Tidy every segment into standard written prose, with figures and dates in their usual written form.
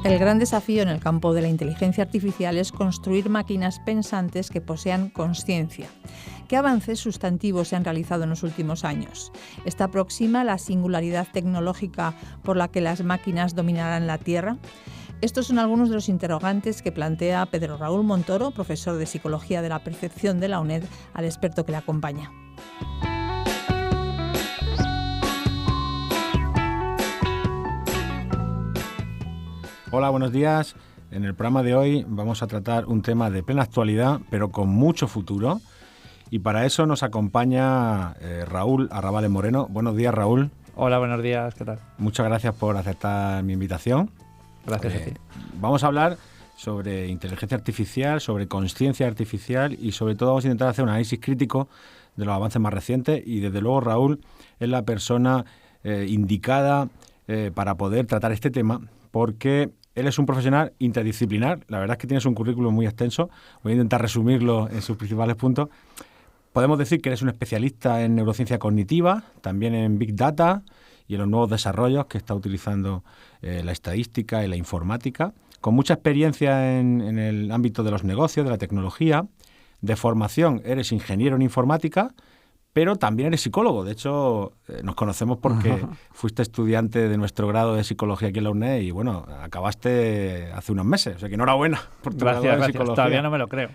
El gran desafío en el campo de la inteligencia artificial es construir máquinas pensantes que posean consciencia. ¿Qué avances sustantivos se han realizado en los últimos años? ¿Está próxima la singularidad tecnológica por la que las máquinas dominarán la Tierra? Estos son algunos de los interrogantes que plantea Pedro Raúl Montoro, profesor de Psicología de la Percepción de la UNED, al experto que le acompaña. Hola, buenos días. En el programa de hoy vamos a tratar un tema de plena actualidad, pero con mucho futuro. Y para eso nos acompaña Raúl Arrabales Moreno. Buenos días, Raúl. Hola, buenos días. ¿Qué tal? Muchas gracias por aceptar mi invitación. Gracias a ti. Vamos a hablar sobre inteligencia artificial, sobre consciencia artificial y sobre todo vamos a intentar hacer un análisis crítico de los avances más recientes. Y desde luego Raúl es la persona indicada para poder tratar este tema, porque él es un profesional interdisciplinar. La verdad es que tienes un currículum muy extenso. Voy a intentar resumirlo en sus principales puntos. Podemos decir que eres un especialista en neurociencia cognitiva, también en Big Data y en los nuevos desarrollos que está utilizando la estadística y la informática, con mucha experiencia en el ámbito de los negocios, de la tecnología. De formación eres ingeniero en informática, pero también eres psicólogo. De hecho, nos conocemos porque fuiste estudiante de nuestro grado de psicología aquí en la UNED y, bueno, acabaste hace unos meses. O sea que enhorabuena por tu grado de psicología. Todavía no me lo creo.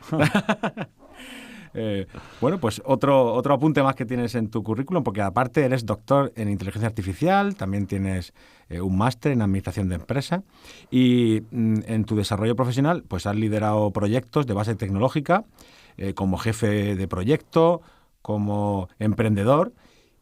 Bueno, pues otro apunte más que tienes en tu currículum, porque aparte eres doctor en inteligencia artificial, también tienes un máster en administración de empresas y en tu desarrollo profesional pues has liderado proyectos de base tecnológica como jefe de proyecto, como emprendedor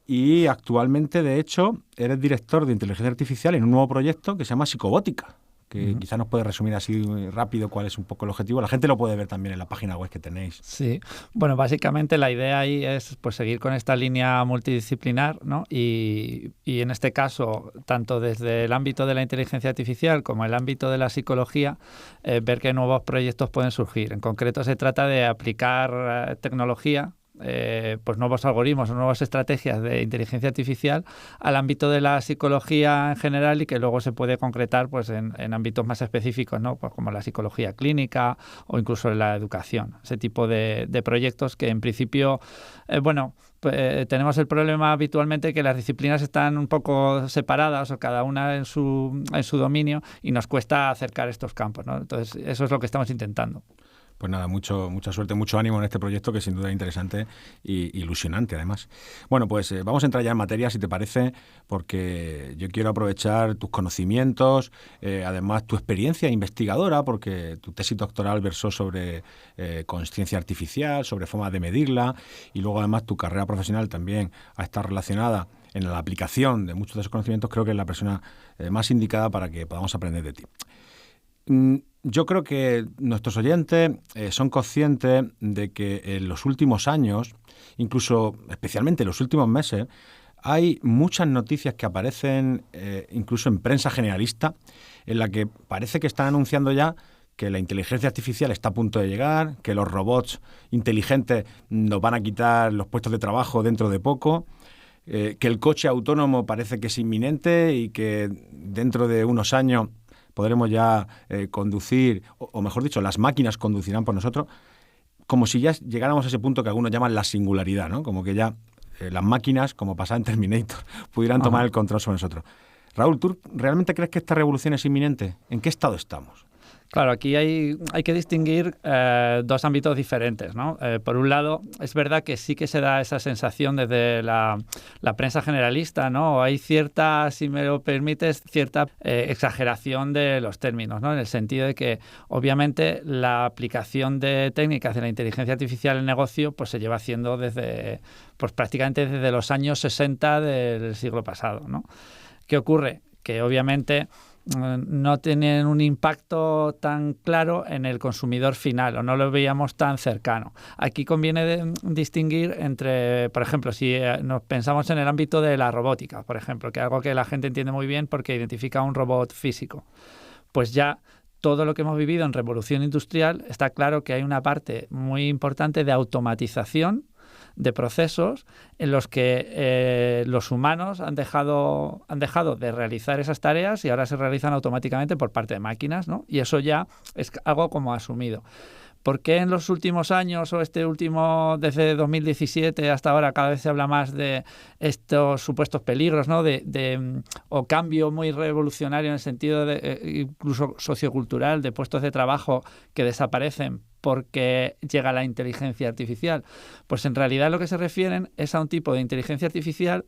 y actualmente, de hecho, eres director de inteligencia artificial en un nuevo proyecto que se llama Psicobótica, que quizás nos puede resumir así rápido cuál es un poco el objetivo. La gente lo puede ver también en la página web que tenéis. Sí, bueno, básicamente la idea ahí es pues seguir con esta línea multidisciplinar, ¿no? Y en este caso, tanto desde el ámbito de la inteligencia artificial como el ámbito de la psicología, ver qué nuevos proyectos pueden surgir. En concreto se trata de aplicar tecnología, pues nuevos algoritmos o nuevas estrategias de inteligencia artificial al ámbito de la psicología en general y que luego se puede concretar pues en ámbitos más específicos, ¿no? Pues como la psicología clínica o incluso en la educación. Ese tipo de proyectos que en principio, tenemos el problema habitualmente que las disciplinas están un poco separadas o cada una en su dominio y nos cuesta acercar estos campos, ¿no? Entonces eso es lo que estamos intentando. Pues nada, mucha suerte, mucho ánimo en este proyecto que sin duda es interesante e ilusionante además. Bueno, pues vamos a entrar ya en materia, si te parece, porque yo quiero aprovechar tus conocimientos, además tu experiencia investigadora, porque tu tesis doctoral versó sobre consciencia artificial, sobre formas de medirla, y luego además tu carrera profesional también ha estado relacionada en la aplicación de muchos de esos conocimientos. Creo que es la persona más indicada para que podamos aprender de ti. Yo creo que nuestros oyentes son conscientes de que en los últimos años, incluso especialmente en los últimos meses, hay muchas noticias que aparecen incluso en prensa generalista en la que parece que están anunciando ya que la inteligencia artificial está a punto de llegar, que los robots inteligentes nos van a quitar los puestos de trabajo dentro de poco, que el coche autónomo parece que es inminente y que dentro de unos años podremos ya conducir, o mejor dicho, las máquinas conducirán por nosotros, como si ya llegáramos a ese punto que algunos llaman la singularidad, ¿no? Como que ya las máquinas, como pasaba en Terminator, pudieran tomar el control sobre nosotros. Raúl, ¿tú realmente crees que esta revolución es inminente? ¿En qué estado estamos? Claro, aquí hay que distinguir dos ámbitos diferentes, ¿no? Por un lado, es verdad que sí que se da esa sensación desde la prensa generalista, ¿no? Hay cierta, si me lo permites, cierta exageración de los términos, ¿no? En el sentido de que, obviamente, la aplicación de técnicas de la inteligencia artificial en negocio pues se lleva haciendo prácticamente desde los años 60 del siglo pasado, ¿no? ¿Qué ocurre? Que, obviamente, no tienen un impacto tan claro en el consumidor final o no lo veíamos tan cercano. Aquí conviene distinguir entre, por ejemplo, si nos pensamos en el ámbito de la robótica, por ejemplo, que es algo que la gente entiende muy bien porque identifica un robot físico. Pues ya todo lo que hemos vivido en revolución industrial está claro que hay una parte muy importante de automatización de procesos en los que los humanos han dejado de realizar esas tareas y ahora se realizan automáticamente por parte de máquinas, ¿no? Y eso ya es algo como asumido. ¿Por qué en los últimos años o desde 2017 hasta ahora cada vez se habla más de estos supuestos peligros, ¿no? O cambio muy revolucionario en el sentido incluso sociocultural de puestos de trabajo que desaparecen porque llega la inteligencia artificial? Pues en realidad lo que se refieren es a un tipo de inteligencia artificial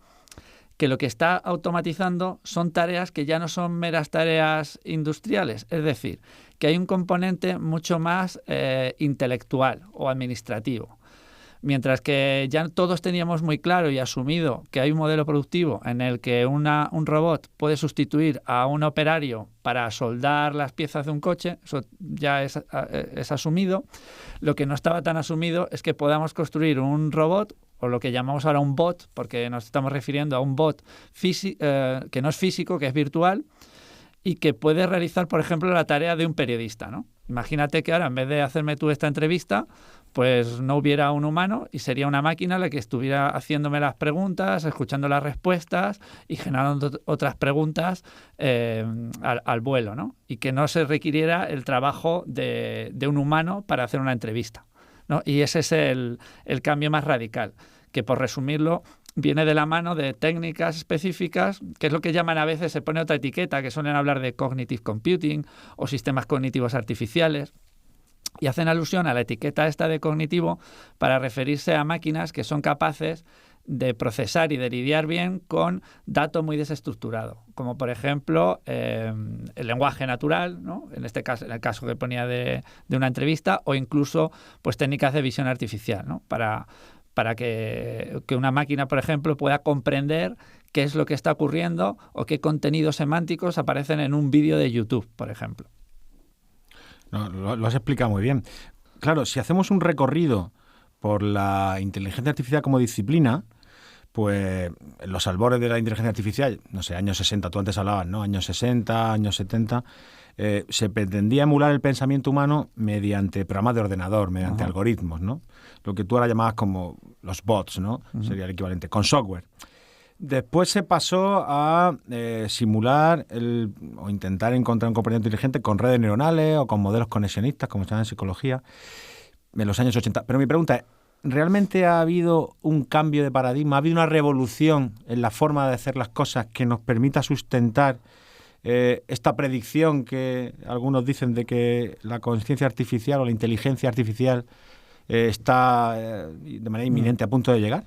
que lo que está automatizando son tareas que ya no son meras tareas industriales, es decir, que hay un componente mucho más intelectual o administrativo. Mientras que ya todos teníamos muy claro y asumido que hay un modelo productivo en el que un robot puede sustituir a un operario para soldar las piezas de un coche, eso ya es asumido. Lo que no estaba tan asumido es que podamos construir un robot, o lo que llamamos ahora un bot, porque nos estamos refiriendo a un bot que no es físico, que es virtual, y que puede realizar, por ejemplo, la tarea de un periodista, ¿no? Imagínate que ahora, en vez de hacerme tú esta entrevista, pues no hubiera un humano y sería una máquina la que estuviera haciéndome las preguntas, escuchando las respuestas y generando otras preguntas al vuelo, ¿no? Y que no se requiriera el trabajo de un humano para hacer una entrevista, ¿no? Y ese es el cambio más radical, que por resumirlo viene de la mano de técnicas específicas, que es lo que llaman a veces, se pone otra etiqueta, que suelen hablar de cognitive computing o sistemas cognitivos artificiales, y hacen alusión a la etiqueta esta de cognitivo para referirse a máquinas que son capaces de procesar y de lidiar bien con datos muy desestructurados, como por ejemplo el lenguaje natural, ¿no? En este caso, en el caso que ponía de una entrevista, o incluso pues técnicas de visión artificial, ¿no? Para que una máquina, por ejemplo, pueda comprender qué es lo que está ocurriendo o qué contenidos semánticos aparecen en un vídeo de YouTube, por ejemplo. No, lo has explicado muy bien. Claro, si hacemos un recorrido por la inteligencia artificial como disciplina, pues en los albores de la inteligencia artificial, no sé, años 60, tú antes hablabas, ¿no? Años 60, años 70, se pretendía emular el pensamiento humano mediante programas de ordenador, mediante algoritmos, ¿no? Lo que tú ahora llamabas como los bots, ¿no? Sería el equivalente, con software. Después se pasó a simular o intentar encontrar un comportamiento inteligente con redes neuronales o con modelos conexionistas, como se llama en psicología, en los años 80. Pero mi pregunta es, ¿realmente ha habido un cambio de paradigma? ¿Ha habido una revolución en la forma de hacer las cosas que nos permita sustentar esta predicción que algunos dicen de que la conciencia artificial o la inteligencia artificial está de manera inminente a punto de llegar?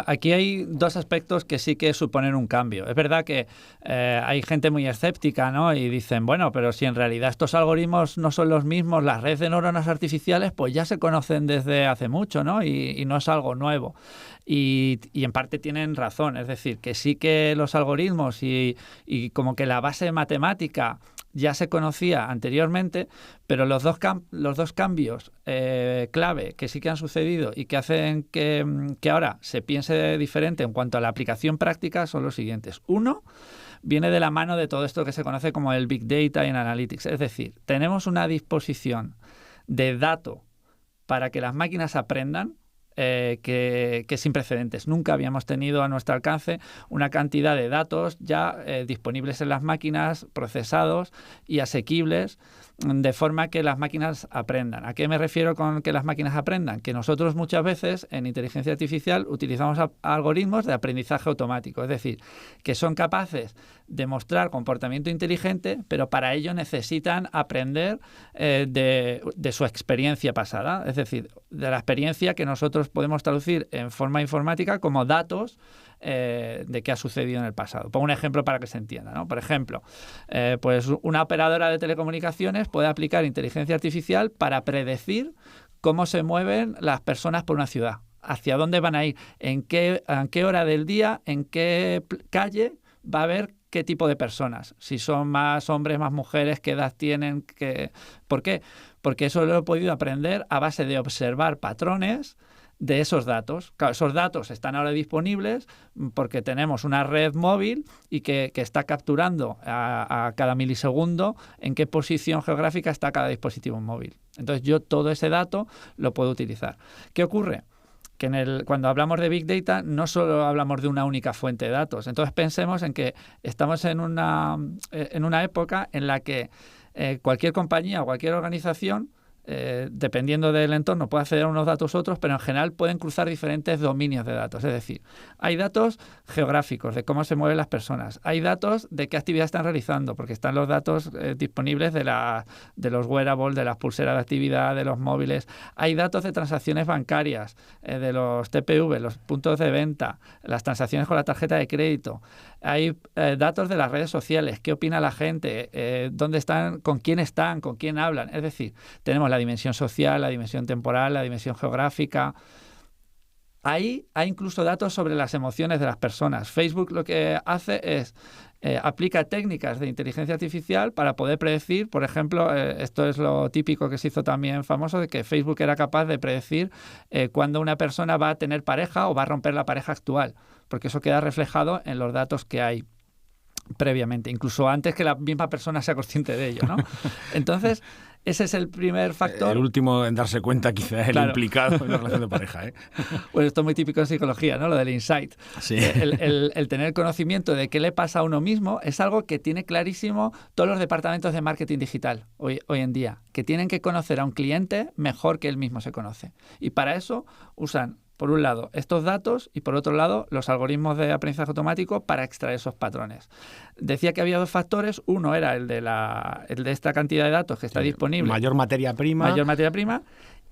Aquí hay dos aspectos que sí que suponen un cambio. Es verdad que hay gente muy escéptica, ¿no? Y dicen, bueno, pero si en realidad estos algoritmos no son los mismos, las redes de neuronas artificiales pues ya se conocen desde hace mucho, ¿no? Y no es algo nuevo. Y en parte tienen razón. Es decir, que sí que los algoritmos y como que la base matemática ya se conocía anteriormente, pero los dos cambios clave que sí que han sucedido y que hacen que ahora se piense diferente en cuanto a la aplicación práctica son los siguientes. Uno, viene de la mano de todo esto que se conoce como el Big Data en Analytics. Es decir, tenemos una disposición de datos para que las máquinas aprendan que sin precedentes. Nunca habíamos tenido a nuestro alcance una cantidad de datos ya disponibles en las máquinas, procesados y asequibles, de forma que las máquinas aprendan. ¿A qué me refiero con que las máquinas aprendan? Que nosotros muchas veces en inteligencia artificial utilizamos algoritmos de aprendizaje automático, es decir, que son capaces de mostrar comportamiento inteligente, pero para ello necesitan aprender de su experiencia pasada, es decir, de la experiencia que nosotros podemos traducir en forma informática como datos de qué ha sucedido en el pasado. Pongo un ejemplo para que se entienda, ¿no? Por ejemplo, pues una operadora de telecomunicaciones puede aplicar inteligencia artificial para predecir cómo se mueven las personas por una ciudad, hacia dónde van a ir, en qué hora del día, en qué calle va a haber qué tipo de personas, si son más hombres, más mujeres, qué edad tienen, ¿por qué? Porque eso lo he podido aprender a base de observar patrones de esos datos. Claro, esos datos están ahora disponibles porque tenemos una red móvil y que está capturando a cada milisegundo en qué posición geográfica está cada dispositivo móvil. Entonces yo todo ese dato lo puedo utilizar. ¿Qué ocurre? que cuando hablamos de Big Data no solo hablamos de una única fuente de datos. Entonces pensemos en que estamos en una época en la que cualquier compañía o cualquier organización, dependiendo del entorno, puede acceder a unos datos u otros, pero en general pueden cruzar diferentes dominios de datos. Es decir, hay datos geográficos de cómo se mueven las personas, hay datos de qué actividad están realizando, porque están los datos disponibles de los wearables, de las pulseras de actividad, de los móviles, hay datos de transacciones bancarias, de los TPV, los puntos de venta, las transacciones con la tarjeta de crédito, hay datos de las redes sociales, qué opina la gente, dónde están, con quién hablan. Es decir, tenemos la dimensión social, la dimensión temporal, la dimensión geográfica. Ahí hay incluso datos sobre las emociones de las personas. Facebook lo que hace es aplica técnicas de inteligencia artificial para poder predecir, por ejemplo, esto es lo típico que se hizo también famoso, de que Facebook era capaz de predecir cuándo una persona va a tener pareja o va a romper la pareja actual, porque eso queda reflejado en los datos que hay previamente, incluso antes que la misma persona sea consciente de ello, ¿no? Entonces, ese es el primer factor. El último en darse cuenta quizás es el implicado en la relación de pareja, ¿eh? Pues esto es muy típico en psicología, ¿no? Lo del insight. Sí. El tener conocimiento de qué le pasa a uno mismo es algo que tiene clarísimo todos los departamentos de marketing digital hoy en día, que tienen que conocer a un cliente mejor que él mismo se conoce. Y para eso usan, por un lado, estos datos y, por otro lado, los algoritmos de aprendizaje automático para extraer esos patrones. Decía que había dos factores. Uno era el de esta cantidad de datos que está disponible. Mayor materia prima.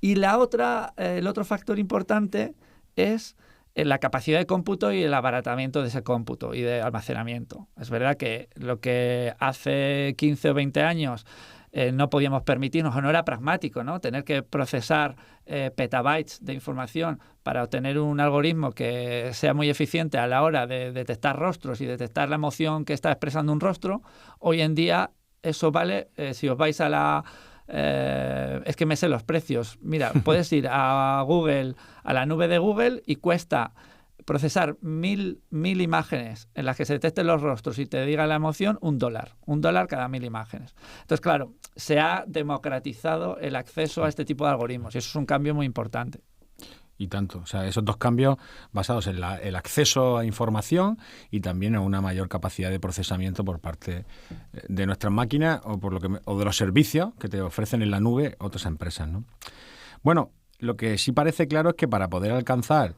Y el otro factor importante es la capacidad de cómputo y el abaratamiento de ese cómputo y de almacenamiento. Es verdad que lo que hace 15 o 20 años no podíamos permitirnos, o no era pragmático, ¿no? Tener que procesar petabytes de información para obtener un algoritmo que sea muy eficiente a la hora de detectar rostros y detectar la emoción que está expresando un rostro. Hoy en día eso vale, si os vais a la... es que me sé los precios. Mira, puedes ir a Google, a la nube de Google, y cuesta procesar 1000 imágenes en las que se detecten los rostros y te diga la emoción, $1 cada 1000 imágenes. Entonces, claro, se ha democratizado el acceso a este tipo de algoritmos y eso es un cambio muy importante. Y tanto. O sea, esos dos cambios basados en el acceso a información y también a una mayor capacidad de procesamiento por parte de nuestras máquinas o de los servicios que te ofrecen en la nube otras empresas, ¿no? Bueno, lo que sí parece claro es que para poder alcanzar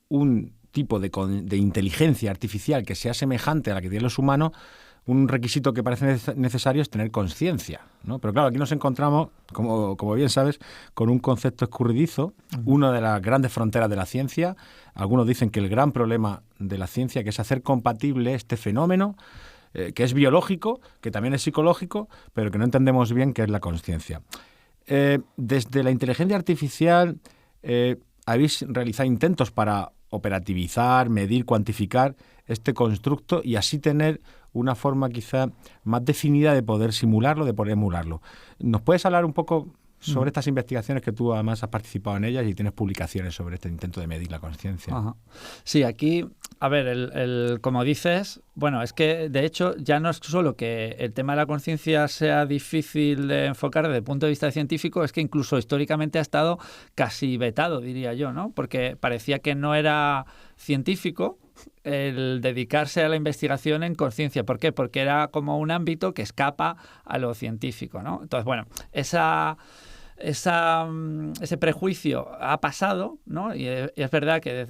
un tipo de inteligencia artificial que sea semejante a la que tienen los humanos, un requisito que parece necesario es tener conciencia, ¿no? Pero claro, aquí nos encontramos, como bien sabes, con un concepto escurridizo, una de las grandes fronteras de la ciencia. Algunos dicen que el gran problema de la ciencia, que es hacer compatible este fenómeno, que es biológico, que también es psicológico, pero que no entendemos bien qué es la conciencia. Desde la inteligencia artificial habéis realizado intentos para operativizar, medir, cuantificar este constructo y así tener una forma quizá más definida de poder simularlo, de poder emularlo. ¿Nos puedes hablar un poco sobre estas investigaciones que tú además has participado en ellas y tienes publicaciones sobre este intento de medir la conciencia? Ajá. Sí, aquí, a ver, como dices, bueno, es que de hecho ya no es solo que el tema de la conciencia sea difícil de enfocar desde el punto de vista científico, es que incluso históricamente ha estado casi vetado, diría yo, ¿no? Porque parecía que no era científico el dedicarse a la investigación en conciencia. ¿Por qué? Porque era como un ámbito que escapa a lo científico, ¿no? Entonces, bueno, ese prejuicio ha pasado, ¿no? Y es verdad que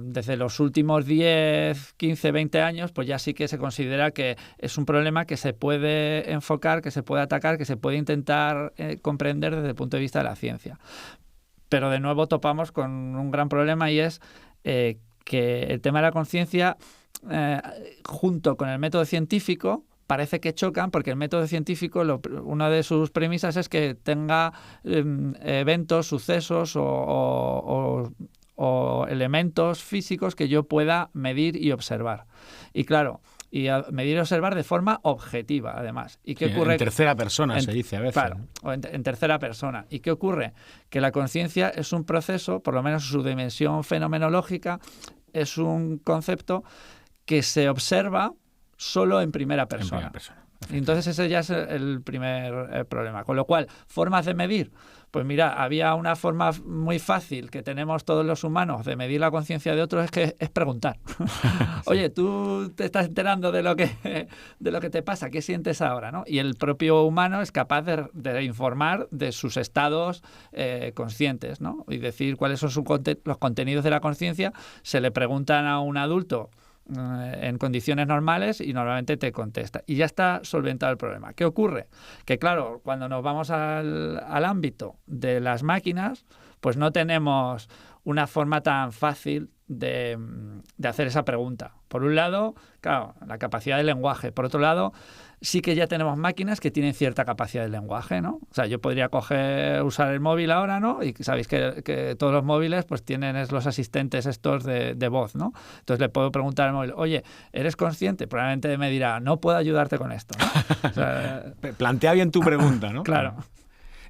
desde los últimos 10, 15, 20 años, pues ya sí que se considera que es un problema que se puede enfocar, que se puede atacar, que se puede intentar comprender desde el punto de vista de la ciencia. Pero de nuevo topamos con un gran problema y es que el tema de la conciencia, junto con el método científico, parece que chocan, porque el método científico, una de sus premisas es que tenga eventos, sucesos o elementos físicos que yo pueda medir y observar. Y claro, medir y observar de forma objetiva, además. ¿Y qué ocurre? En tercera persona se dice a veces. Claro, o en tercera persona. ¿Y qué ocurre? Que la conciencia es un proceso, por lo menos su dimensión fenomenológica, es un concepto que se observa solo en primera persona. En primera persona. Y entonces ese ya es el primer problema. Con lo cual, formas de medir, Pues mira, había una forma muy fácil que tenemos todos los humanos de medir la conciencia de otros, es preguntar. Oye, tú te estás enterando de lo que te pasa, ¿qué sientes ahora? ¿No? Y el propio humano es capaz de informar de sus estados conscientes, ¿no? Y decir cuáles son los contenidos de la conciencia. Se le preguntan a un adulto en condiciones normales y normalmente te contesta. Y ya está solventado el problema. ¿Qué ocurre? Que claro, cuando nos vamos al ámbito de las máquinas, pues no tenemos una forma tan fácil de hacer esa pregunta. Por un lado, claro, la capacidad de lenguaje. Por otro lado, sí que ya tenemos máquinas que tienen cierta capacidad de lenguaje, ¿no? O sea, yo podría usar el móvil ahora, ¿no? Y sabéis que todos los móviles pues tienen los asistentes estos de voz, ¿no? Entonces le puedo preguntar al móvil, oye, ¿eres consciente? Probablemente me dirá, no puedo ayudarte con esto, ¿no? O sea, plantea bien tu pregunta, ¿no? Claro.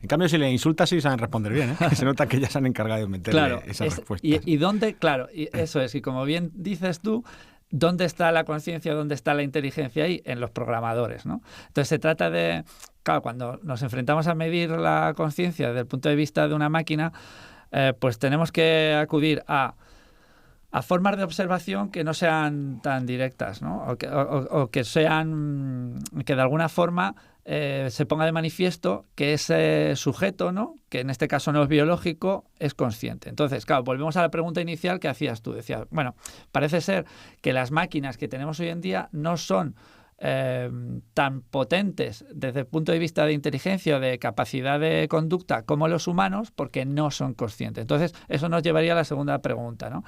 En cambio, si le insultas, sí saben responder bien, ¿eh? Se nota que ya se han encargado de meterle esas respuestas. ¿Y dónde? Claro, y eso es. Y como bien dices tú, ¿dónde está la conciencia? ¿Dónde está la inteligencia ahí? En los programadores, ¿no? Entonces se trata de... Claro, cuando nos enfrentamos a medir la conciencia desde el punto de vista de una máquina, pues tenemos que acudir a formas de observación que no sean tan directas, ¿no? O que sean... que de alguna forma... se ponga de manifiesto que ese sujeto, ¿no? Que en este caso no es biológico, es consciente. Entonces, claro, volvemos a la pregunta inicial que hacías tú. Decías, bueno, parece ser que las máquinas que tenemos hoy en día no son tan potentes desde el punto de vista de inteligencia o de capacidad de conducta como los humanos porque no son conscientes. Entonces, eso nos llevaría a la segunda pregunta, ¿no?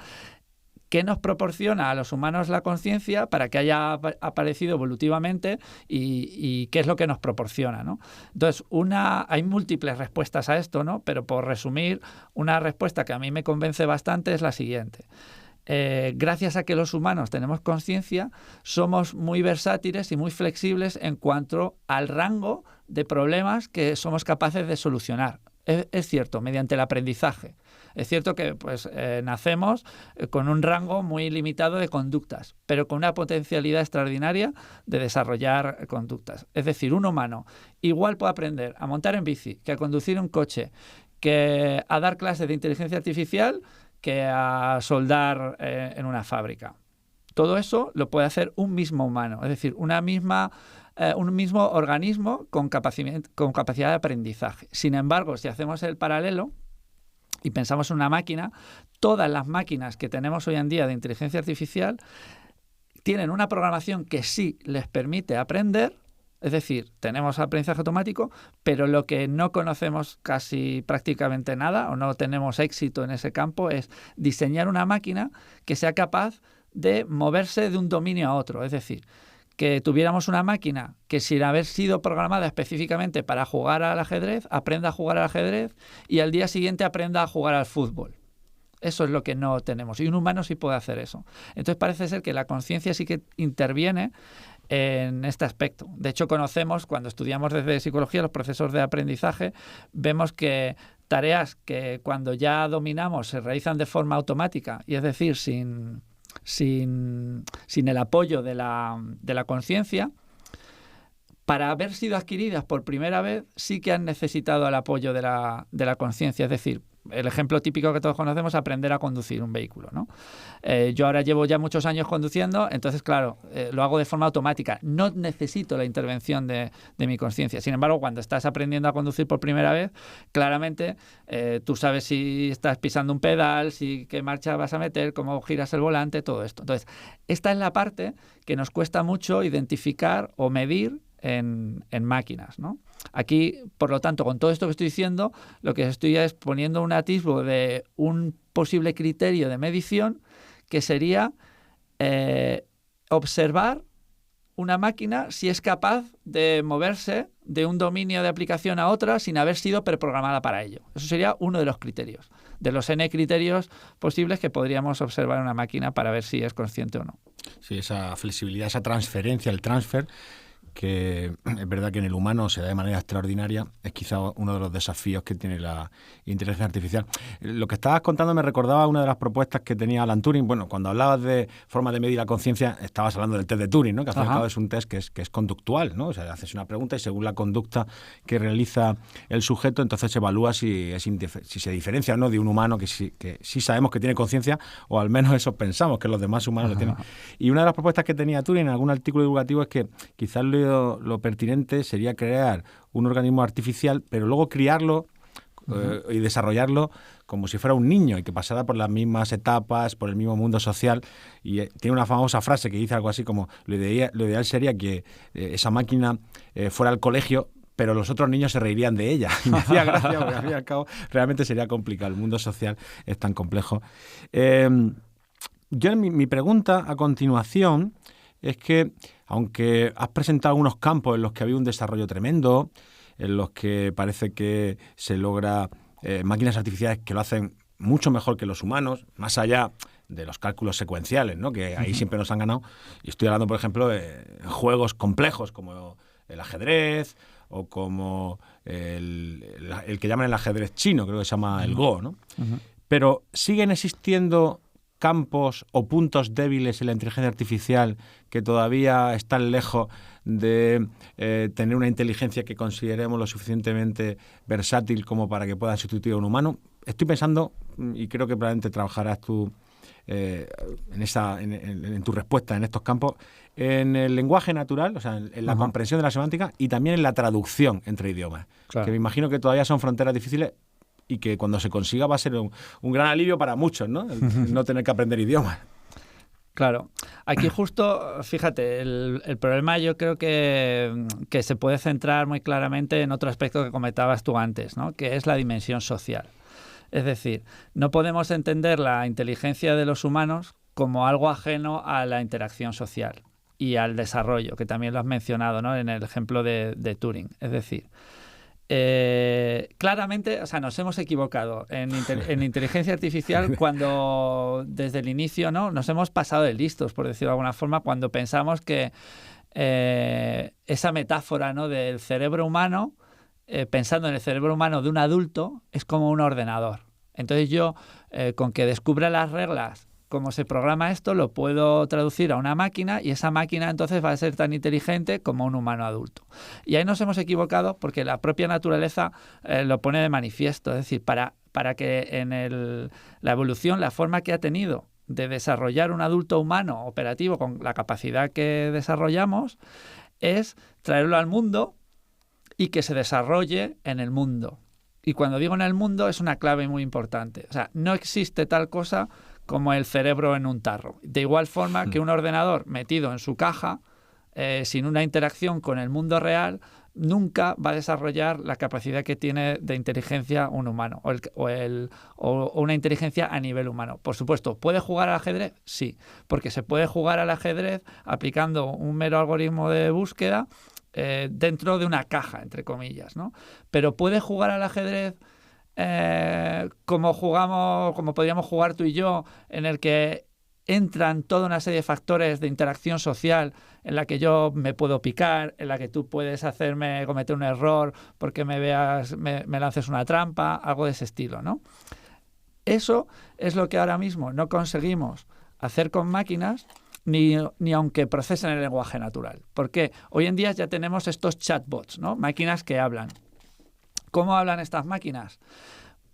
¿Qué nos proporciona a los humanos la conciencia para que haya aparecido evolutivamente y qué es lo que nos proporciona, ¿no? Entonces, hay múltiples respuestas a esto, ¿no? Pero por resumir, una respuesta que a mí me convence bastante es la siguiente. Gracias a que los humanos tenemos conciencia, somos muy versátiles y muy flexibles en cuanto al rango de problemas que somos capaces de solucionar. Es cierto, mediante el aprendizaje. Es cierto que pues, nacemos con un rango muy limitado de conductas, pero con una potencialidad extraordinaria de desarrollar conductas. Es decir, un humano igual puede aprender a montar en bici, que a conducir un coche, que a dar clases de inteligencia artificial, que a soldar en una fábrica. Todo eso lo puede hacer un mismo humano, es decir, un mismo organismo con capacidad de aprendizaje. Sin embargo, si hacemos el paralelo y pensamos en una máquina, todas las máquinas que tenemos hoy en día de inteligencia artificial tienen una programación que sí les permite aprender, es decir, tenemos aprendizaje automático, pero lo que no conocemos casi prácticamente nada o no tenemos éxito en ese campo es diseñar una máquina que sea capaz de moverse de un dominio a otro, es decir, que tuviéramos una máquina que sin haber sido programada específicamente para jugar al ajedrez, aprenda a jugar al ajedrez y al día siguiente aprenda a jugar al fútbol. Eso es lo que no tenemos. Y un humano sí puede hacer eso. Entonces parece ser que la conciencia sí que interviene en este aspecto. De hecho, conocemos, cuando estudiamos desde psicología los procesos de aprendizaje, vemos que tareas que cuando ya dominamos se realizan de forma automática, y es decir, sin el apoyo de la conciencia, para haber sido adquiridas por primera vez sí que han necesitado el apoyo de la conciencia. Es decir, el ejemplo típico que todos conocemos es aprender a conducir un vehículo, ¿no? Yo ahora llevo ya muchos años conduciendo, entonces, claro, lo hago de forma automática. No necesito la intervención de mi conciencia. Sin embargo, cuando estás aprendiendo a conducir por primera vez, claramente tú sabes si estás pisando un pedal, qué marcha vas a meter, cómo giras el volante, todo esto. Entonces, esta es la parte que nos cuesta mucho identificar o medir en máquinas, ¿no? Aquí, por lo tanto, con todo esto que estoy diciendo, lo que estoy es poniendo un atisbo de un posible criterio de medición que sería observar una máquina si es capaz de moverse de un dominio de aplicación a otra sin haber sido preprogramada para ello. Eso sería uno de los criterios, de los N criterios posibles que podríamos observar en una máquina para ver si es consciente o no. Sí, esa flexibilidad, esa transferencia, el transfer, que es verdad que en el humano se da de manera extraordinaria, es quizá uno de los desafíos que tiene la inteligencia artificial. Lo que estabas contando me recordaba una de las propuestas que tenía Alan Turing. Bueno, cuando hablabas de formas de medir la conciencia, estabas hablando del test de Turing, ¿no? Que al fin y al cabo es un test que es conductual, ¿no? O sea, haces una pregunta y según la conducta que realiza el sujeto, entonces se evalúa si se diferencia o no de un humano que sí sabemos que tiene conciencia, o al menos eso pensamos, que los demás humanos lo tienen. Y una de las propuestas que tenía Turing en algún artículo divulgativo es que quizás lo pertinente sería crear un organismo artificial, pero luego criarlo y desarrollarlo como si fuera un niño y que pasara por las mismas etapas, por el mismo mundo social. Y tiene una famosa frase que dice algo así como: lo ideal sería que esa máquina fuera al colegio, pero los otros niños se reirían de ella. Y me hacía gracia porque al fin y al cabo realmente sería complicado. El mundo social es tan complejo. Mi pregunta a continuación es que, aunque has presentado algunos campos en los que había un desarrollo tremendo, en los que parece que se logra máquinas artificiales que lo hacen mucho mejor que los humanos, más allá de los cálculos secuenciales, ¿no? Que ahí siempre nos han ganado. Y estoy hablando, por ejemplo, de juegos complejos como el ajedrez o como el que llaman el ajedrez chino, creo que se llama el Go, ¿no? Pero siguen existiendo campos o puntos débiles en la inteligencia artificial que todavía están lejos de tener una inteligencia que consideremos lo suficientemente versátil como para que pueda sustituir a un humano. Estoy pensando, y creo que probablemente trabajarás tú en tu respuesta en estos campos, en el lenguaje natural, o sea, en la comprensión de la semántica y también en la traducción entre idiomas, claro, que me imagino que todavía son fronteras difíciles y que cuando se consiga va a ser un gran alivio para muchos, ¿no? El no tener que aprender idiomas. Claro. Aquí justo, fíjate, el problema yo creo que se puede centrar muy claramente en otro aspecto que comentabas tú antes, ¿no? Que es la dimensión social. Es decir, no podemos entender la inteligencia de los humanos como algo ajeno a la interacción social y al desarrollo, que también lo has mencionado, ¿no? En el ejemplo de Turing. Es decir, claramente, o sea, nos hemos equivocado en inteligencia artificial cuando desde el inicio, ¿no? Nos hemos pasado de listos, por decirlo de alguna forma, cuando pensamos que esa metáfora, ¿no? Del cerebro humano, pensando en el cerebro humano de un adulto, es como un ordenador. Entonces yo, con que descubra las reglas, cómo se programa esto, lo puedo traducir a una máquina y esa máquina entonces va a ser tan inteligente como un humano adulto. Y ahí nos hemos equivocado porque la propia naturaleza lo pone de manifiesto. Es decir, para que en la evolución, la forma que ha tenido de desarrollar un adulto humano operativo con la capacidad que desarrollamos es traerlo al mundo y que se desarrolle en el mundo. Y cuando digo en el mundo es una clave muy importante. O sea, no existe tal cosa como el cerebro en un tarro. De igual forma que un ordenador metido en su caja, sin una interacción con el mundo real, nunca va a desarrollar la capacidad que tiene de inteligencia un humano o una inteligencia a nivel humano. Por supuesto, ¿puede jugar al ajedrez? Sí, porque se puede jugar al ajedrez aplicando un mero algoritmo de búsqueda dentro de una caja, entre comillas, ¿no? Pero ¿puede jugar al ajedrez como podríamos jugar tú y yo, en el que entran toda una serie de factores de interacción social en la que yo me puedo picar, en la que tú puedes hacerme cometer un error porque me lances una trampa, algo de ese estilo, ¿no? Eso es lo que ahora mismo no conseguimos hacer con máquinas ni aunque procesen el lenguaje natural. Porque hoy en día ya tenemos estos chatbots, ¿no? Máquinas que hablan. ¿Cómo hablan estas máquinas?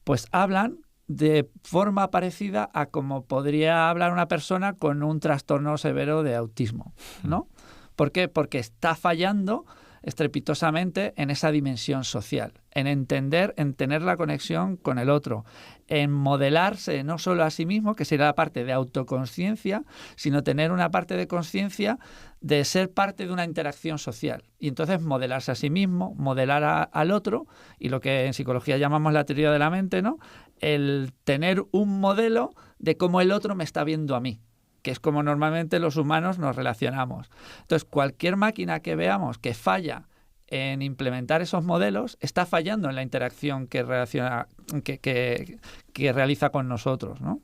Pues hablan de forma parecida a como podría hablar una persona con un trastorno severo de autismo, ¿no? ¿Por qué? Porque está fallando estrepitosamente en esa dimensión social, en tener la conexión con el otro, en modelarse no solo a sí mismo, que sería la parte de autoconsciencia, sino tener una parte de consciencia de ser parte de una interacción social. Y entonces modelarse a sí mismo, modelar al otro, y lo que en psicología llamamos la teoría de la mente, ¿no? El tener un modelo de cómo el otro me está viendo a mí, que es como normalmente los humanos nos relacionamos. Entonces, cualquier máquina que veamos que falla en implementar esos modelos, está fallando en la interacción que realiza con nosotros, ¿no?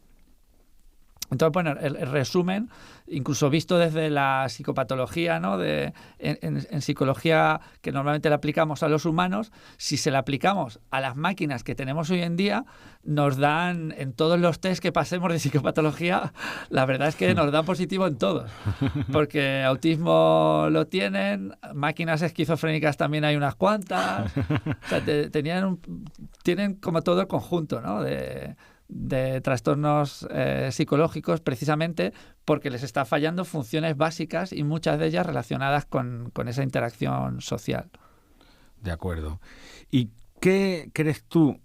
Entonces, bueno, el resumen, incluso visto desde la psicopatología, ¿no? En psicología que normalmente la aplicamos a los humanos, si se la aplicamos a las máquinas que tenemos hoy en día, nos dan, en todos los test que pasemos de psicopatología, la verdad es que nos dan positivo en todos. Porque autismo lo tienen, máquinas esquizofrénicas también hay unas cuantas. O sea, tienen como todo el conjunto, ¿no? de trastornos psicológicos, precisamente porque les está fallando funciones básicas y muchas de ellas relacionadas con esa interacción social. De acuerdo. ¿Y qué crees tú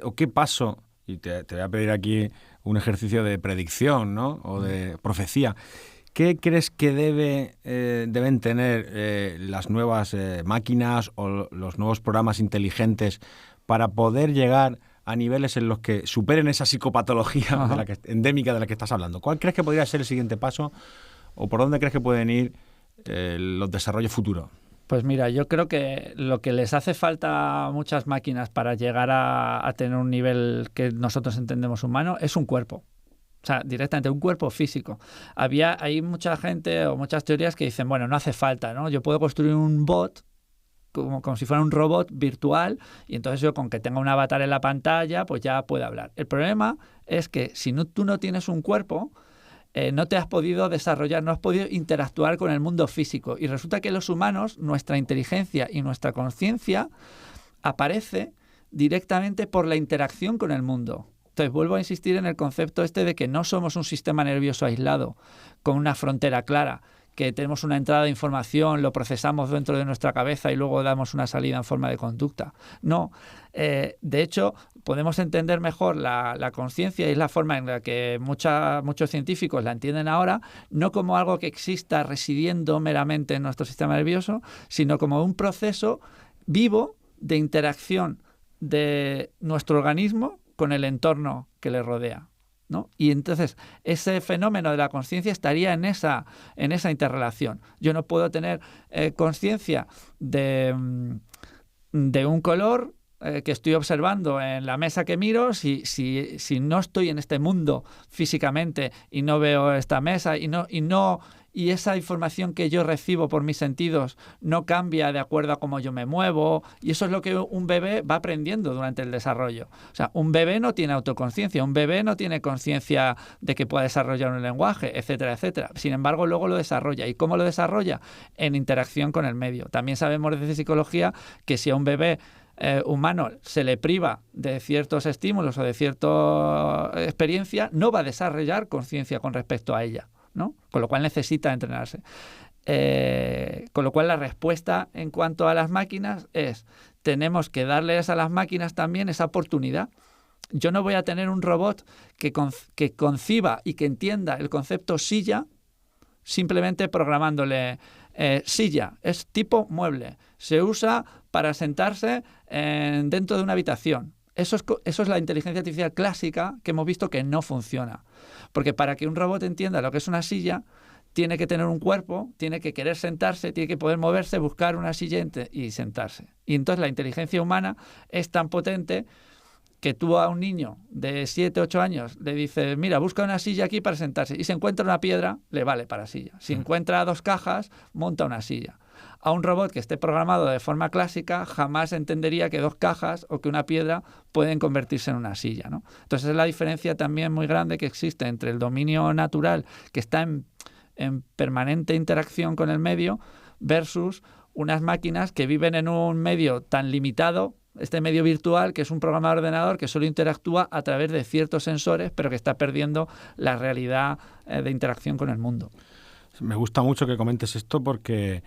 o qué paso, y te voy a pedir aquí un ejercicio de predicción, ¿no? O de profecía, ¿qué crees que deben tener las nuevas máquinas o los nuevos programas inteligentes para poder llegar a niveles en los que superen esa psicopatología endémica de la que estás hablando? ¿Cuál crees que podría ser el siguiente paso o por dónde crees que pueden ir los desarrollos futuros? Pues mira, yo creo que lo que les hace falta a muchas máquinas para llegar a tener un nivel que nosotros entendemos humano es un cuerpo. O sea, directamente un cuerpo físico. Hay mucha gente o muchas teorías que dicen, bueno, no hace falta, ¿no? Yo puedo construir un bot como si fuera un robot virtual y entonces yo con que tenga un avatar en la pantalla pues ya puede hablar. El problema es que si tú no tienes un cuerpo, no te has podido desarrollar, no has podido interactuar con el mundo físico y resulta que los humanos, nuestra inteligencia y nuestra conciencia aparece directamente por la interacción con el mundo. Entonces vuelvo a insistir en el concepto de que no somos un sistema nervioso aislado con una frontera clara, que tenemos una entrada de información, lo procesamos dentro de nuestra cabeza y luego damos una salida en forma de conducta. No. De hecho, podemos entender mejor la conciencia y es la forma en la que muchos científicos la entienden ahora, no como algo que exista residiendo meramente en nuestro sistema nervioso, sino como un proceso vivo de interacción de nuestro organismo con el entorno que le rodea, ¿no? Y entonces ese fenómeno de la conciencia estaría en esa interrelación. Yo no puedo tener conciencia de un color que estoy observando en la mesa que miro si no estoy en este mundo físicamente y no veo esta mesa y esa información que yo recibo por mis sentidos no cambia de acuerdo a cómo yo me muevo, y eso es lo que un bebé va aprendiendo durante el desarrollo. O sea, un bebé no tiene autoconciencia, un bebé no tiene conciencia de que pueda desarrollar un lenguaje, etcétera, etcétera. Sin embargo, luego lo desarrolla. ¿Y cómo lo desarrolla? En interacción con el medio. También sabemos desde psicología que si a un bebé humano se le priva de ciertos estímulos o de cierta experiencia, no va a desarrollar conciencia con respecto a ella, ¿no? Con lo cual necesita entrenarse. Con lo cual la respuesta en cuanto a las máquinas es: tenemos que darles a las máquinas también esa oportunidad. Yo no voy a tener un robot que conciba y que entienda el concepto silla simplemente programándole silla, es tipo mueble, se usa para sentarse dentro de una habitación. Eso es la inteligencia artificial clásica que hemos visto que no funciona. Porque para que un robot entienda lo que es una silla, tiene que tener un cuerpo, tiene que querer sentarse, tiene que poder moverse, buscar una silla y sentarse. Y entonces la inteligencia humana es tan potente que tú a un niño de 7, 8 años le dices, mira, busca una silla aquí para sentarse, y si encuentra una piedra, le vale para silla. Si encuentra 2 cajas, monta una silla. A un robot que esté programado de forma clásica jamás entendería que 2 cajas o que una piedra pueden convertirse en una silla, ¿no? Entonces es la diferencia también muy grande que existe entre el dominio natural, que está en permanente interacción con el medio, versus unas máquinas que viven en un medio tan limitado, este medio virtual, que es un programa de ordenador que solo interactúa a través de ciertos sensores, pero que está perdiendo la realidad de interacción con el mundo. Me gusta mucho que comentes esto porque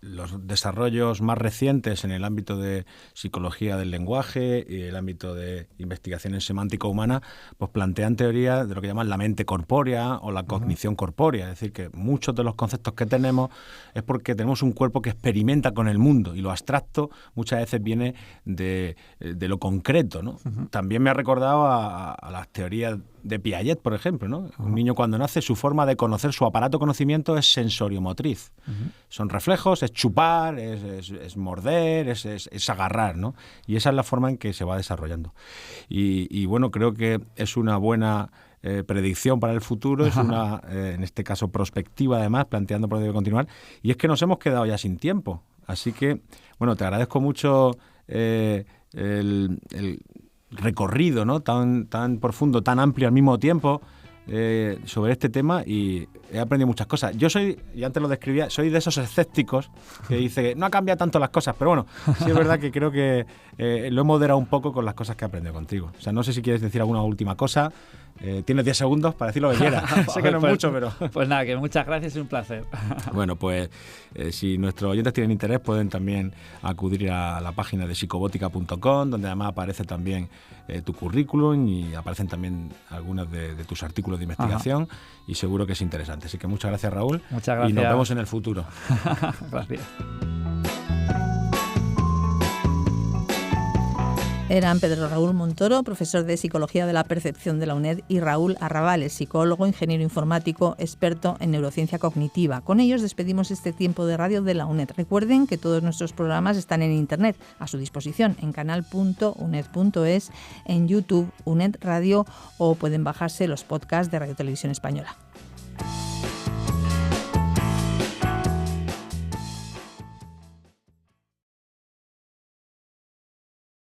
los desarrollos más recientes en el ámbito de psicología del lenguaje y el ámbito de investigación en semántica humana pues plantean teorías de lo que llaman la mente corpórea o la cognición corpórea. Es decir, que muchos de los conceptos que tenemos es porque tenemos un cuerpo que experimenta con el mundo y lo abstracto muchas veces viene de lo concreto, ¿no? También me ha recordado a las teorías de Piaget, por ejemplo, ¿no? Un niño cuando nace, su forma de conocer, su aparato de conocimiento es sensoriomotriz. Son reflejos, es chupar, es morder, es agarrar, ¿no? Y esa es la forma en que se va desarrollando. Y bueno, creo que es una buena predicción para el futuro, es una, en este caso, prospectiva además, planteando por dónde debe continuar, y es que nos hemos quedado ya sin tiempo. Así que, bueno, te agradezco mucho el recorrido, ¿no? tan profundo, tan amplio al mismo tiempo sobre este tema, y he aprendido muchas cosas. Yo soy, y antes lo describía, soy de esos escépticos que dice que no ha cambiado tanto las cosas, pero bueno, sí es verdad que creo que lo he moderado un poco con las cosas que he aprendido contigo. O sea, no sé si quieres decir alguna última cosa. Tienes 10 segundos para decir lo que quieras. Sé que no es mucho, pero... Pues nada, que muchas gracias y un placer. Bueno, pues si nuestros oyentes tienen interés, pueden también acudir a la página de psicobótica.com, donde además aparece también tu currículum y aparecen también algunos de tus artículos de investigación. Y seguro que es interesante. Así que muchas gracias, Raúl. Muchas gracias. Y nos vemos en el futuro. Gracias. Eran Pedro Raúl Montoro, profesor de Psicología de la Percepción de la UNED, y Raúl Arrabales, psicólogo, ingeniero informático, experto en neurociencia cognitiva. Con ellos despedimos este tiempo de radio de la UNED. Recuerden que todos nuestros programas están en Internet, a su disposición, en canal.uned.es, en YouTube, UNED Radio, o pueden bajarse los podcasts de Radio Televisión Española.